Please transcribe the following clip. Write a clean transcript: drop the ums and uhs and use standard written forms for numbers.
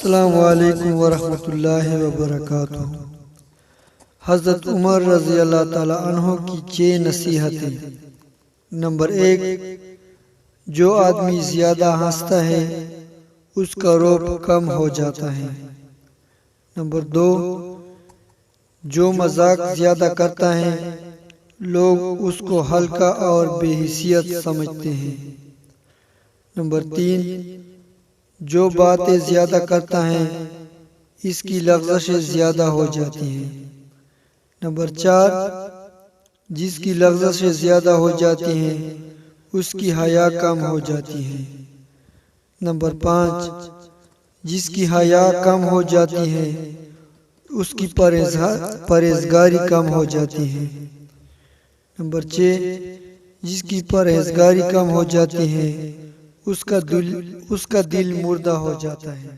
السلام علیکم ورحمۃ اللہ وبرکاتہ۔ حضرت عمر رضی اللہ تعالیٰ عنہ کی 6 نصیحتیں۔ نمبر 1، جو آدمی زیادہ ہنستا ہے اس کا روب کم ہو جاتا ہے۔ نمبر 2، جو مذاق زیادہ کرتا ہے لوگ اس کو ہلکا اور بے حیثیت سمجھتے ہیں۔ نمبر 3، جو باتیں زیادہ کرتا ہے اس کی لغزشیں زیادہ ہو جاتی ہیں۔ نمبر 4، جس کی لغزشیں زیادہ ہو جاتی ہیں اس کی حیا کم ہو جاتی ہے۔ نمبر 5، جس کی حیا کم ہو جاتی ہے اس کی پرہیزگاری کم ہو جاتی ہے۔ نمبر 6، جس کی پرہیزگاری کم ہو جاتی ہے اس کا دل مردہ ہو جاتا ہے۔